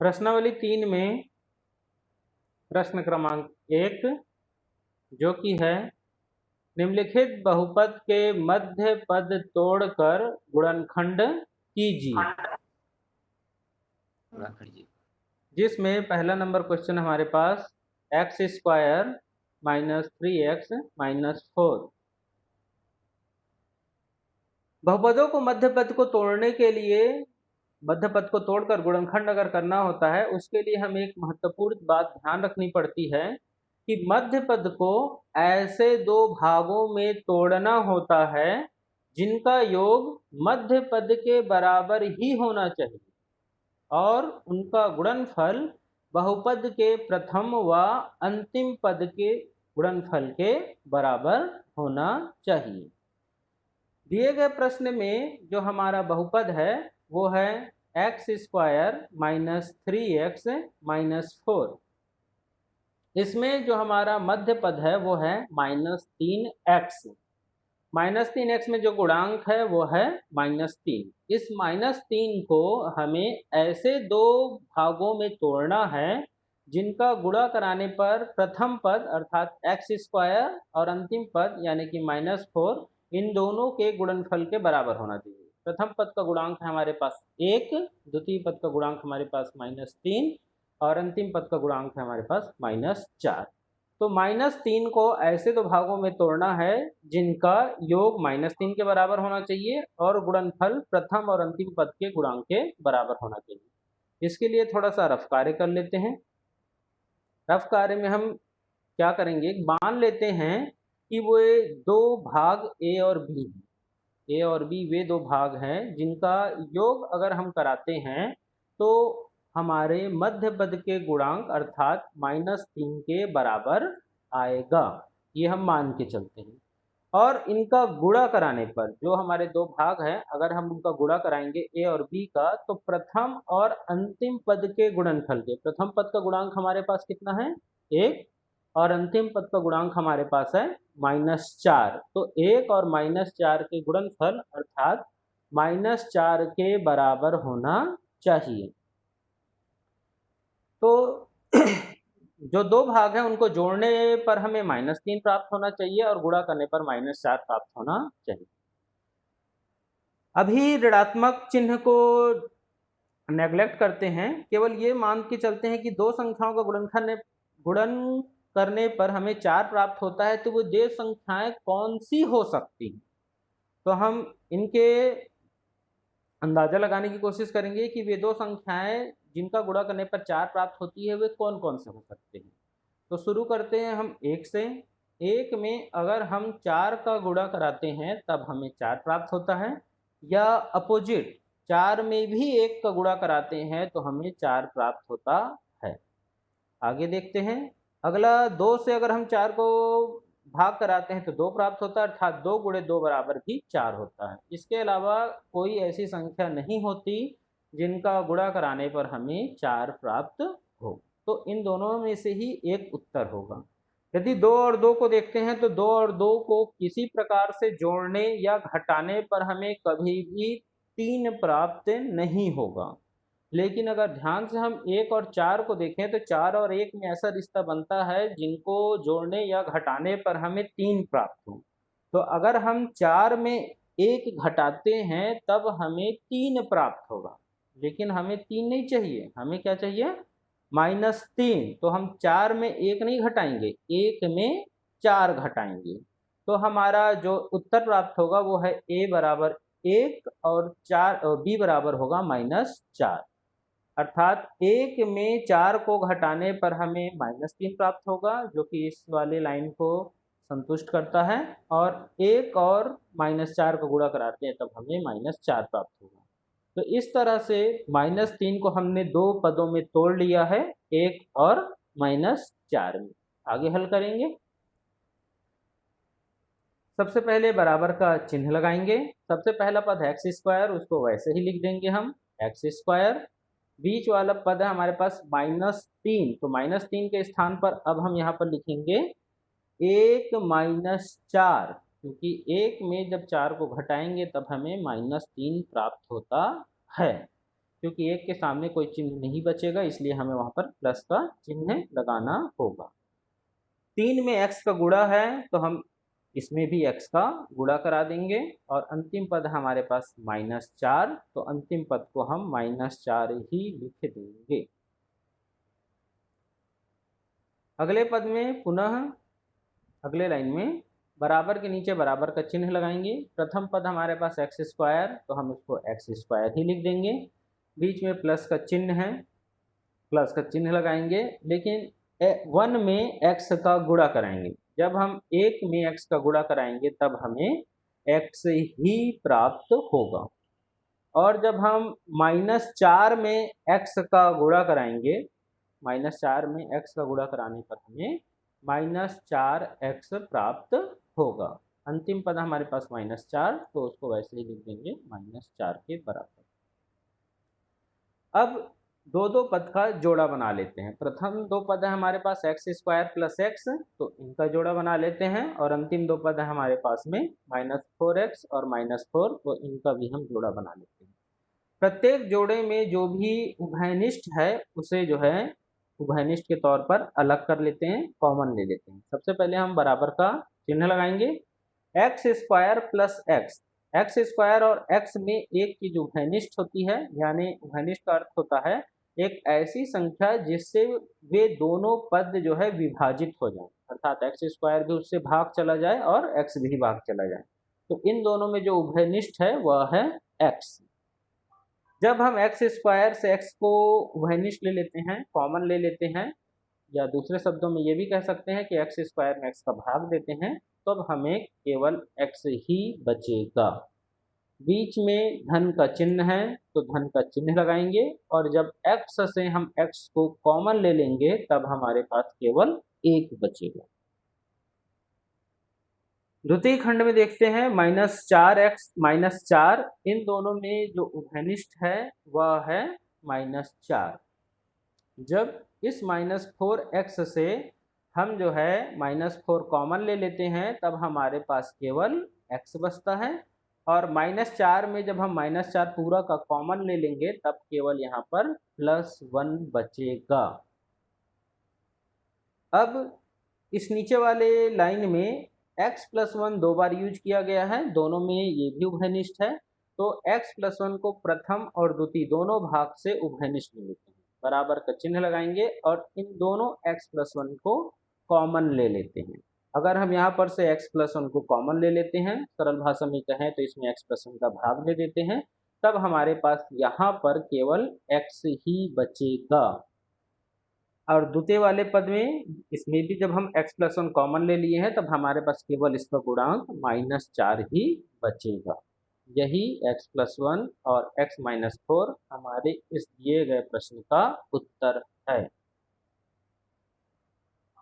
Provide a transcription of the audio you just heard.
प्रश्नावली 3 में प्रश्न क्रमांक 1 जो कि है निम्नलिखित बहुपद के मध्य पद तोड़कर गुणनखंड कीजिए, जिसमें पहला नंबर क्वेश्चन हमारे पास X square minus 3x minus 4। बहुपदों को मध्य पद को तोड़ने के लिए मध्य पद को तोड़कर गुणनखंड अगर करना होता है, उसके लिए हमें एक महत्वपूर्ण बात ध्यान रखनी पड़ती है कि मध्य पद को ऐसे दो भागों में तोड़ना होता है जिनका योग मध्य पद के बराबर ही होना चाहिए और उनका गुणनफल बहुपद के प्रथम व अंतिम पद के गुणनफल के बराबर होना चाहिए। दिए गए प्रश्न में जो हमारा बहुपद है वो है x square minus 3x minus 4। इसमें जो हमारा मध्य पद है वो है -3x। -3x में जो गुणांक है वो है -3। इस -3 को हमें ऐसे दो भागों में तोड़ना है जिनका गुणा कराने पर प्रथम पद अर्थात एक्स स्क्वायर और अंतिम पद यानी कि -4 इन दोनों के गुणनफल के बराबर होना चाहिए। प्रथम पद का गुणांक है हमारे पास 1, द्वितीय पद का गुणांक हमारे पास -3 और अंतिम पद का गुणांक है हमारे पास -4। तो -3 को ऐसे दो भागों में तोड़ना है जिनका योग -3 के बराबर होना चाहिए और गुणनफल प्रथम और अंतिम पद के गुणांक के बराबर होना चाहिए। इसके लिए थोड़ा सा रफ कार्य कर लेते हैं। रफ कार्य में हम क्या करेंगे, मान लेते हैं कि वो दो भाग ए और बी हैं। ए और बी वे दो भाग हैं जिनका योग अगर हम कराते हैं तो हमारे मध्य पद के गुणांक अर्थात -3 के बराबर आएगा, ये हम मान के चलते हैं। और इनका गुणा कराने पर जो हमारे दो भाग हैं अगर हम उनका गुणा कराएंगे ए और बी का तो प्रथम और अंतिम पद के गुणनफल के, प्रथम पद का गुणांक हमारे पास कितना है 1 और अंतिम पद का गुणांक हमारे पास है -4। तो 1 और -4 के गुणनफल अर्थात -4 के बराबर होना चाहिए। तो जो दो भाग हैं उनको जोड़ने पर हमें -3 प्राप्त होना चाहिए और गुणा करने पर -4 प्राप्त होना चाहिए। अभी ऋणात्मक चिन्ह को नेग्लेक्ट करते हैं, केवल ये मान के चलते हैं कि दो संख्याओं का गुणन करने पर हमें 4 प्राप्त होता है, तो वो दो संख्याएं कौन सी हो सकती हैं। तो हम इनके अंदाजा लगाने की कोशिश करेंगे कि वे दो संख्याएं जिनका गुणा करने पर 4 प्राप्त होती है वे कौन कौन से हो सकते हैं। तो शुरू करते हैं हम 1 से। 1 में अगर हम 4 का गुणा कराते हैं तब हमें 4 प्राप्त होता है, या अपोजिट 4 में भी 1 का गुणा कराते हैं तो हमें 4 प्राप्त होता है। आगे देखते हैं, अगला 2 से अगर हम 4 को भाग कराते हैं तो 2 प्राप्त होता है अर्थात 2 गुणे 2 बराबर भी 4 होता है। इसके अलावा कोई ऐसी संख्या नहीं होती जिनका गुणा कराने पर हमें 4 प्राप्त हो। तो इन दोनों में से ही एक उत्तर होगा। यदि 2 और 2 को देखते हैं तो 2 और 2 को किसी प्रकार से जोड़ने या घटाने पर हमें कभी भी 3 प्राप्त नहीं होगा। लेकिन अगर ध्यान से हम 1 और 4 को देखें तो 4 और 1 में ऐसा रिश्ता बनता है जिनको जोड़ने या घटाने पर हमें 3 प्राप्त हो। तो अगर हम 4 में 1 घटाते हैं तब हमें 3 प्राप्त होगा, लेकिन हमें 3 नहीं चाहिए, हमें क्या चाहिए -3। तो हम 4 में 1 नहीं घटाएंगे, 1 में 4 घटाएंगे। तो हमारा जो उत्तर प्राप्त होगा वो है a बराबर 1 और 4 b बराबर होगा -4। अर्थात 1 में 4 को घटाने पर हमें -3 प्राप्त होगा जो कि इस वाले लाइन को संतुष्ट करता है, और 1 और -4 को गुणा कराते हैं तब हमें -4 प्राप्त होगा। तो इस तरह से -3 को हमने दो पदों में तोड़ लिया है, 1 और -4 में। आगे हल करेंगे। सबसे पहले बराबर का चिन्ह लगाएंगे। सबसे पहला पद है एक्स स्क्वायर, उसको वैसे ही लिख देंगे हम एक्स स्क्वायर। बीच वाला पद है हमारे पास -3, तो -3 के स्थान पर अब हम यहाँ पर लिखेंगे 1 -4, क्योंकि 1 में जब 4 को घटाएंगे तब हमें -3 प्राप्त होता है। क्योंकि 1 के सामने कोई चिन्ह नहीं बचेगा, इसलिए हमें वहाँ पर प्लस का चिन्ह लगाना होगा। 3 में x का गुणा है तो हम इसमें भी x का गुणा करा देंगे, और अंतिम पद हमारे पास -4, तो अंतिम पद को हम -4 ही लिख देंगे। अगले पद में पुनः अगले लाइन में बराबर के नीचे बराबर का चिन्ह लगाएंगे। प्रथम पद हमारे पास x² तो हम इसको x² ही लिख देंगे। बीच में प्लस का चिन्ह है, प्लस का चिन्ह लगाएंगे, लेकिन 1 में x का गुणा कराएंगे। जब हम 1 में x का गुणा कराएंगे तब हमें x ही प्राप्त होगा, और जब हम -4 में x का गुणा कराएंगे, -4 में x का गुणा कराने पर हमें -4x प्राप्त होगा। अंतिम पद हमारे पास -4, तो उसको वैसे ही लिख देंगे -4 के बराबर। अब दो पद का जोड़ा बना लेते हैं। प्रथम 2 पद है हमारे पास x² + x, तो इनका जोड़ा बना लेते हैं, और अंतिम 2 पद है हमारे पास में -4x और -4, तो इनका भी हम जोड़ा बना लेते हैं। प्रत्येक जोड़े में जो भी उभयनिष्ठ है उसे जो है उभयनिष्ठ के तौर पर अलग कर लेते हैं, कॉमन ले लेते हैं। सबसे पहले हम बराबर का चिन्ह लगाएंगे। x² + x, x² और x में एक की जो उभयनिष्ठ होती है, यानी उभयनिष्ठ का अर्थ होता है एक ऐसी संख्या जिससे वे दोनों पद जो है विभाजित हो जाए, अर्थात x² भी उससे भाग चला जाए और x भी भाग चला जाए, तो इन दोनों में जो उभयनिष्ठ है वह है x। जब हम x² से x को उभयनिष्ठ ले लेते हैं, कॉमन ले लेते हैं, या दूसरे शब्दों में ये भी कह सकते हैं कि x² में x का भाग देते हैं, तब तो हमें केवल x ही बचेगा। बीच में धन का चिन्ह है तो धन का चिन्ह लगाएंगे, और जब x से हम x को कॉमन ले लेंगे तब हमारे पास केवल 1 बचेगा। द्वितीय खंड में देखते हैं -4x -4, इन दोनों में जो उभयनिष्ठ है वह है -4। जब इस -4x से हम जो है -4 कॉमन ले लेते हैं तब हमारे पास केवल x बचता है, और -4 में जब हम -4 पूरा का कॉमन ले लेंगे तब केवल यहाँ पर +1 बचेगा। अब इस नीचे वाले लाइन में x + 1 2 बार यूज किया गया है, दोनों में ये भी उभयनिष्ठ है, तो x + 1 को प्रथम और द्वितीय दोनों भाग से उभयनिष्ठ ले लेते हैं, बराबर का चिन्ह लगाएंगे और इन दोनों x + 1 को कॉमन ले लेते हैं। अगर हम यहाँ पर से x + 1 को कॉमन ले लेते हैं, सरल भाषा में कहें तो इसमें x + 1 का भाग ले देते हैं, तब हमारे पास यहाँ पर केवल x ही बचेगा। और द्वितीय वाले पद में इसमें भी जब हम x + 1 कॉमन ले लिए हैं तब हमारे पास केवल इसका गुणांक -4 ही बचेगा। यही x + 1 और x - 4 हमारे इस दिए गए प्रश्न का उत्तर है।